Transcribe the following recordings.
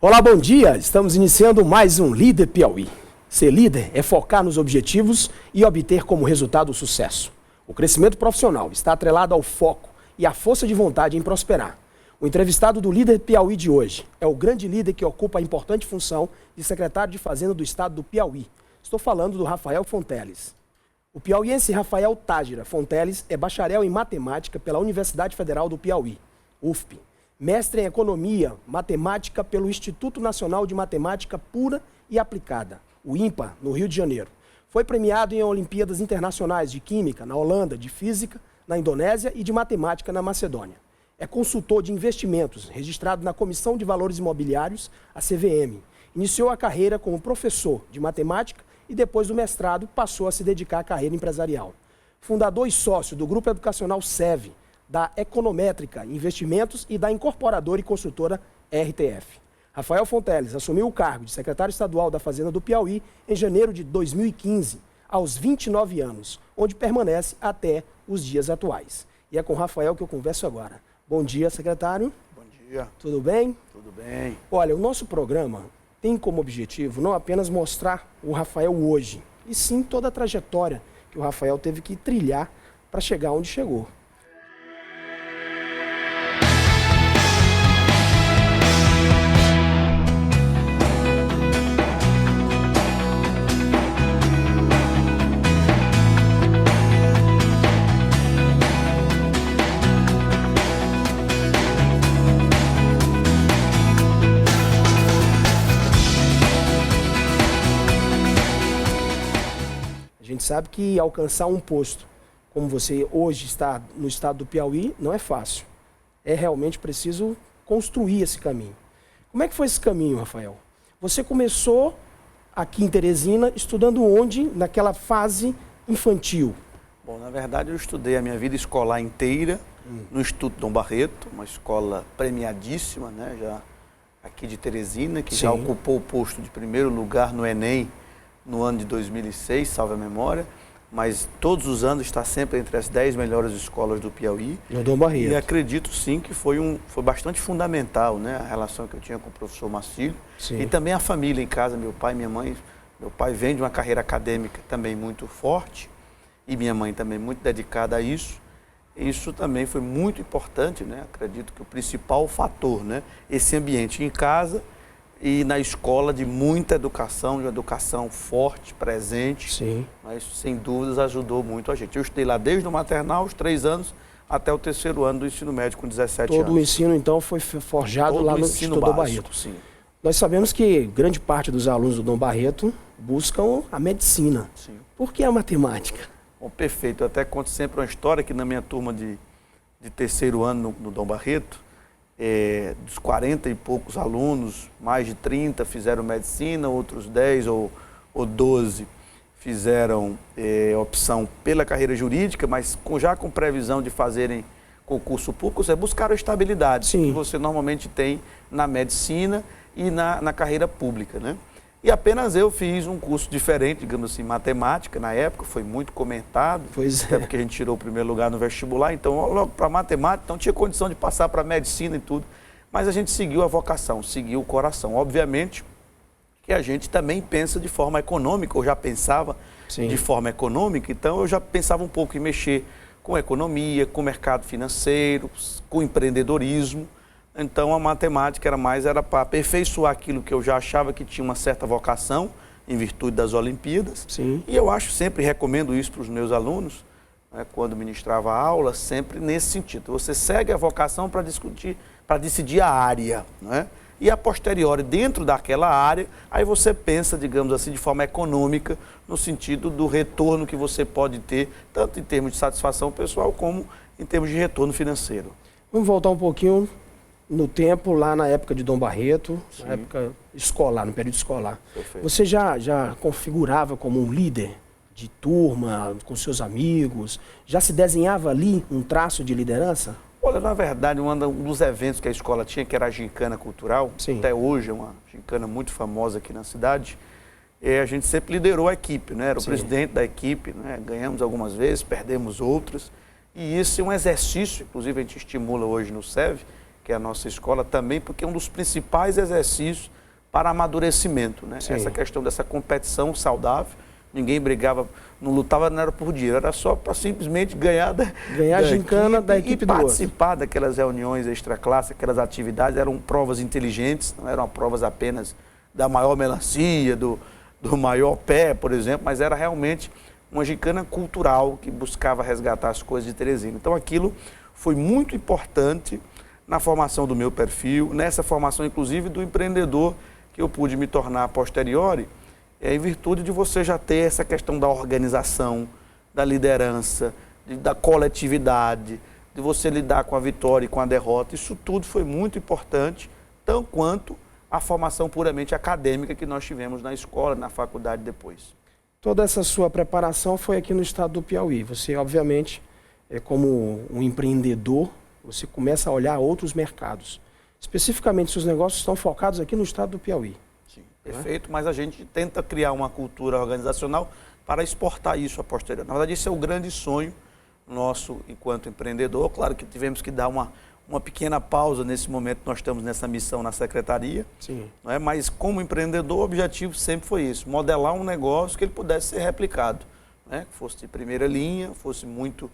Olá, bom dia! Estamos iniciando mais um Líder Piauí. Ser líder é focar nos objetivos e obter como resultado o sucesso. O crescimento profissional está atrelado ao foco e à força de vontade em prosperar. O entrevistado do Líder Piauí de hoje é o grande líder que ocupa a importante função de secretário de Fazenda do Estado do Piauí. Estou falando do Rafael Fonteles. O piauiense Rafael Tágira Fonteles é bacharel em matemática pela Universidade Federal do Piauí, UFP. Mestre em Economia, Matemática pelo Instituto Nacional de Matemática Pura e Aplicada, o INPA, no Rio de Janeiro. Foi premiado em Olimpíadas Internacionais de Química, na Holanda, de Física, na Indonésia e de Matemática, na Macedônia. É consultor de investimentos, registrado na Comissão de Valores Imobiliários, a CVM. Iniciou a carreira como professor de matemática e depois do mestrado passou a se dedicar à carreira empresarial. Fundador e sócio do Grupo Educacional SEV, da Econométrica Investimentos e da incorporadora e construtora RTF. Rafael Fonteles assumiu o cargo de secretário estadual da Fazenda do Piauí em janeiro de 2015, aos 29 anos, onde permanece até os dias atuais. E é com o Rafael que eu converso agora. Bom dia, secretário. Bom dia. Tudo bem? Tudo bem. Olha, o nosso programa tem como objetivo não apenas mostrar o Rafael hoje, e sim toda a trajetória que o Rafael teve que trilhar para chegar onde chegou. A gente sabe que alcançar um posto, como você hoje está no estado do Piauí, não é fácil. É realmente preciso construir esse caminho. Como é que foi esse caminho, Rafael? Você começou aqui em Teresina, estudando onde? Naquela fase infantil. Bom, na verdade eu estudei a minha vida escolar inteira no Instituto Dom Barreto, uma escola premiadíssima, né, já aqui de Teresina, que já ocupou o posto de primeiro lugar no Enem, no ano de 2006, salve a memória, mas todos os anos está sempre entre as 10 melhores escolas do Piauí. No Dom Barreto. E acredito sim que foi bastante fundamental, né, a relação que eu tinha com o professor Marcílio. Sim. E também a família em casa, meu pai e minha mãe. Meu pai vem de uma carreira acadêmica também muito forte e minha mãe também muito dedicada a isso. Isso também foi muito importante, né, acredito que o principal fator, né, esse ambiente em casa e na escola de muita educação, de uma educação forte, presente. Sim. Mas, sem dúvidas, ajudou muito a gente. Eu estudei lá desde o maternal, os 3 anos, até o 3º ano do ensino médio, com 17 anos. Todo o ensino, então, foi forjado lá no Instituto Dom Barreto. Sim. Nós sabemos que grande parte dos alunos do Dom Barreto buscam a medicina. Sim. Por que a matemática? Bom, perfeito. Eu até conto sempre uma história que na minha turma de 3º ano no Dom Barreto, dos 40 e poucos alunos, mais de 30 fizeram medicina, outros 10 ou 12 fizeram opção pela carreira jurídica, mas já com previsão de fazerem concurso público, você buscar a estabilidade que você normalmente tem na medicina e na carreira pública, né? E apenas eu fiz um curso diferente, digamos assim, matemática, na época, foi muito comentado, até porque a gente tirou o primeiro lugar no vestibular, então logo para matemática, então tinha condição de passar para medicina e tudo, mas a gente seguiu a vocação, seguiu o coração. Obviamente que a gente também pensa de forma econômica, ou já pensava de forma econômica, então eu já pensava um pouco em mexer com economia, com mercado financeiro, com empreendedorismo. Então a matemática era para aperfeiçoar aquilo que eu já achava que tinha uma certa vocação, em virtude das Olimpíadas. Sim. E eu sempre recomendo isso para os meus alunos, né, quando ministrava aula, sempre nesse sentido. Você segue a vocação para decidir a área, né? E a posteriori, dentro daquela área, aí você pensa, digamos assim, de forma econômica, no sentido do retorno que você pode ter, tanto em termos de satisfação pessoal, como em termos de retorno financeiro. Vamos voltar um pouquinho no tempo, lá na época de Dom Barreto, na época escolar, no período escolar. Perfeito. Você já configurava como um líder de turma, com seus amigos? Já se desenhava ali um traço de liderança? Olha, na verdade, um dos eventos que a escola tinha, que era a gincana cultural, até hoje é uma gincana muito famosa aqui na cidade, a gente sempre liderou a equipe, né? Era o presidente da equipe, né? Ganhamos algumas vezes, perdemos outras. E isso é um exercício, inclusive a gente estimula hoje no SEV, que é a nossa escola, também porque é um dos principais exercícios para amadurecimento, né? Sim. Essa questão dessa competição saudável, ninguém brigava, não lutava, não era por dinheiro, era só para simplesmente ganhar a gincana da equipe e do outro. participar daquelas reuniões extra-classe, aquelas atividades, eram provas inteligentes, não eram provas apenas da maior melancia, do maior pé, por exemplo, mas era realmente uma gincana cultural que buscava resgatar as coisas de Teresina. Então aquilo foi muito importante na formação do meu perfil, nessa formação inclusive do empreendedor que eu pude me tornar a posteriori, em virtude de você já ter essa questão da organização, da liderança, da coletividade, de você lidar com a vitória e com a derrota. Isso tudo foi muito importante, tão quanto a formação puramente acadêmica que nós tivemos na escola, na faculdade depois. Toda essa sua preparação foi aqui no estado do Piauí. Você, obviamente, como um empreendedor, você começa a olhar outros mercados. Especificamente, seus negócios estão focados aqui no estado do Piauí. Sim, perfeito, mas a gente tenta criar uma cultura organizacional para exportar isso a posteriori. Na verdade, esse é o grande sonho nosso enquanto empreendedor. Claro que tivemos que dar uma pequena pausa nesse momento, nós estamos nessa missão na secretaria. Sim. Não é? Mas como empreendedor, o objetivo sempre foi isso, modelar um negócio que ele pudesse ser replicado, né? Que fosse de primeira linha, fosse muito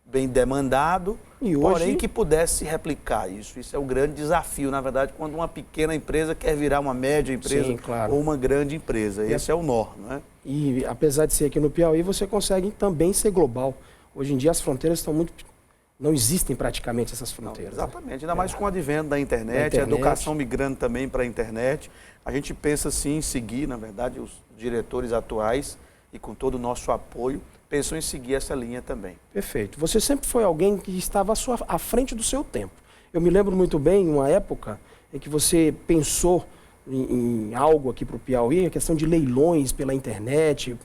bem demandado, e hoje... porém que pudesse replicar isso. Isso é o grande desafio, na verdade, quando uma pequena empresa quer virar uma média empresa. Sim, claro. Ou uma grande empresa. Esse é o nó, não é? E apesar de ser aqui no Piauí, você consegue também ser global. Hoje em dia as fronteiras estão muito... Não existem praticamente essas fronteiras. Não, exatamente, ainda mais com o advento da internet, a educação migrando também para a internet. A gente pensa sim em seguir, na verdade, os diretores atuais e com todo o nosso apoio, pensam em seguir essa linha também. Perfeito. Você sempre foi alguém que estava à frente do seu tempo. Eu me lembro muito bem, uma época em que você pensou em algo aqui para o Piauí, a questão de leilões pela internet,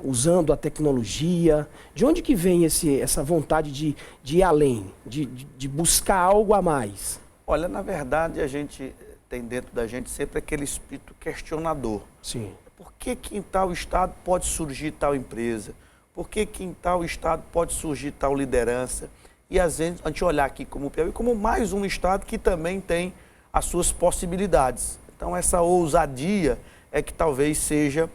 usando a tecnologia. De onde que vem essa vontade de ir além, de buscar algo a mais? Olha, na verdade, a gente tem dentro da gente sempre aquele espírito questionador. Sim. Por que em tal estado pode surgir tal empresa? Por que em tal estado pode surgir tal liderança? E às vezes a gente olhar aqui como o Piauí como mais um estado que também tem as suas possibilidades. Então essa ousadia é que talvez seja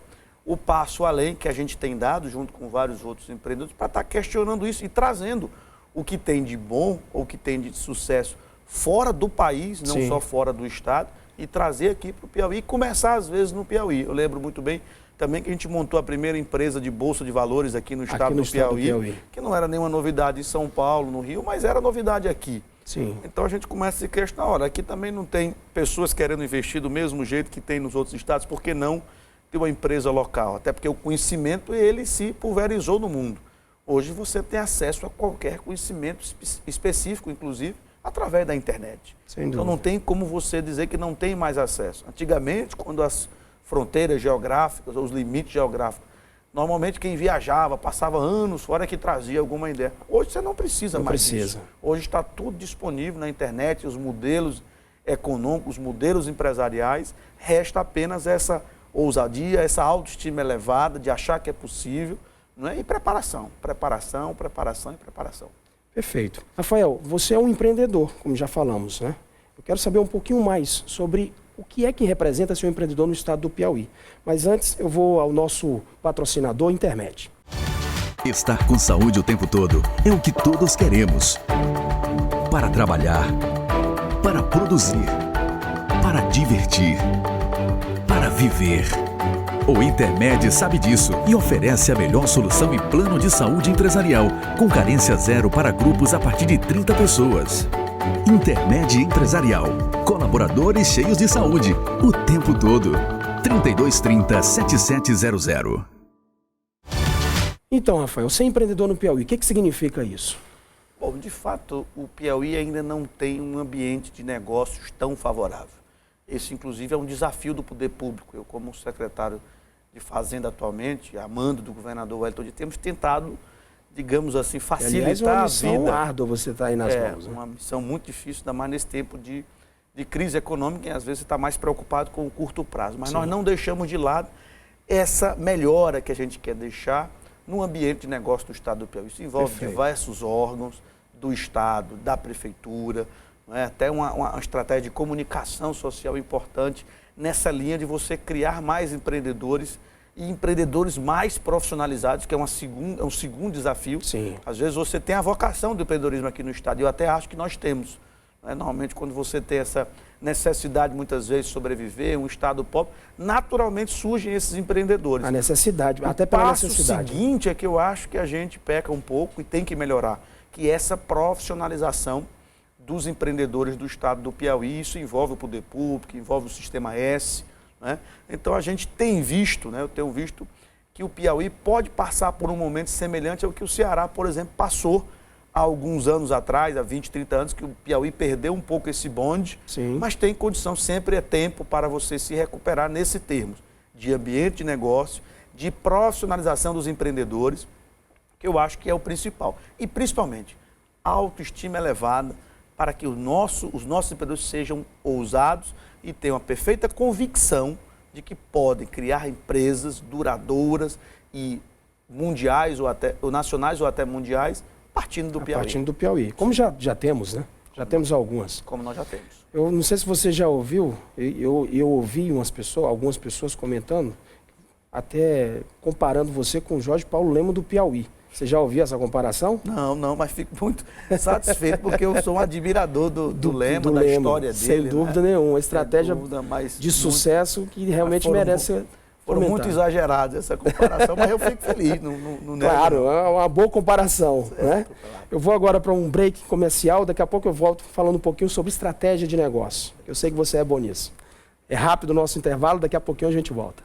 o passo além que a gente tem dado, junto com vários outros empreendedores, para estar questionando isso e trazendo o que tem de bom ou o que tem de sucesso fora do país, não Sim. só fora do estado, e trazer aqui para o Piauí e começar às vezes no Piauí. Eu lembro muito bem também que a gente montou a primeira empresa de bolsa de valores aqui no estado do Piauí, que não era nenhuma novidade em São Paulo, no Rio, mas era novidade aqui. Sim. Então a gente começa a se questionar, olha, aqui também não tem pessoas querendo investir do mesmo jeito que tem nos outros estados, por que não ter uma empresa local? Até porque o conhecimento, ele se pulverizou no mundo. Hoje você tem acesso a qualquer conhecimento específico, inclusive, através da internet. Sem dúvida. Então não tem como você dizer que não tem mais acesso. Antigamente, quando as fronteiras geográficas, ou os limites geográficos, normalmente quem viajava, passava anos fora que trazia alguma ideia. Hoje você não precisa mais disso. Hoje está tudo disponível na internet, os modelos econômicos, os modelos empresariais, resta apenas essa ousadia, essa autoestima elevada de achar que é possível, não é? E preparação, preparação, preparação e preparação. Perfeito. Rafael, você é um empreendedor, como já falamos, né? Eu quero saber um pouquinho mais sobre o que é que representa ser um empreendedor no estado do Piauí. Mas antes, eu vou ao nosso patrocinador Intermed. Estar com saúde o tempo todo é o que todos queremos. Para trabalhar, para produzir, para divertir, para viver. O Intermed sabe disso e oferece a melhor solução e plano de saúde empresarial, com carência zero para grupos a partir de 30 pessoas. Intermed Empresarial. Colaboradores cheios de saúde o tempo todo. 3230-7700. Então, Rafael, ser empreendedor no Piauí, o que significa isso? Bom, de fato, o Piauí ainda não tem um ambiente de negócios tão favorável. Esse, inclusive, é um desafio do poder público. Eu, como secretário de Fazenda atualmente, a mando do governador Wellington de temos tentado, digamos assim, facilitar a vida. É uma missão árdua você está aí nas mãos. É uma missão muito difícil, ainda mais nesse tempo de crise econômica, e às vezes você está mais preocupado com o curto prazo. Mas Sim. Nós não deixamos de lado essa melhora que a gente quer deixar no ambiente de negócio do estado do Piauí. Isso envolve diversos órgãos do estado, da prefeitura, não é? Até uma estratégia de comunicação social importante nessa linha de você criar mais empreendedores e empreendedores mais profissionalizados, que é um segundo desafio. Sim. Às vezes você tem a vocação do empreendedorismo aqui no estado, e eu até acho que nós temos. Né? Normalmente, quando você tem essa necessidade, muitas vezes, de sobreviver, um estado pobre, naturalmente surgem esses empreendedores. A necessidade, até pela necessidade. O passo seguinte é que eu acho que a gente peca um pouco e tem que melhorar, que é essa profissionalização dos empreendedores do estado do Piauí. Isso envolve o poder público, envolve o Sistema S. Né? Então a gente tem visto, né, eu tenho visto que o Piauí pode passar por um momento semelhante ao que o Ceará, por exemplo, passou há alguns anos atrás, há 20, 30 anos, que o Piauí perdeu um pouco esse bonde. Sim. Mas tem condição, sempre é tempo para você se recuperar nesse termo de ambiente de negócio, de profissionalização dos empreendedores, que eu acho que é o principal. E principalmente, autoestima elevada para que os nossos empreendedores sejam ousados e tenham a perfeita convicção de que podem criar empresas duradouras e mundiais, ou nacionais, ou até mundiais, partindo do Piauí. Partindo do Piauí. Como já temos, né? Já temos algumas. Como nós já temos. Eu não sei se você já ouviu, eu ouvi algumas pessoas comentando, até comparando você com o Jorge Paulo Lema do Piauí. Você já ouviu essa comparação? Não, mas fico muito satisfeito porque eu sou um admirador do Lema, da história dele. Sem dúvida nenhuma, uma estratégia de sucesso que realmente merece... Foram muito exagerados essa comparação, mas eu fico feliz. Claro, é uma boa comparação. Certo, né? Claro. Eu vou agora para um break comercial, daqui a pouco eu volto falando um pouquinho sobre estratégia de negócio. Eu sei que você é bom nisso. É rápido o nosso intervalo, daqui a pouquinho a gente volta.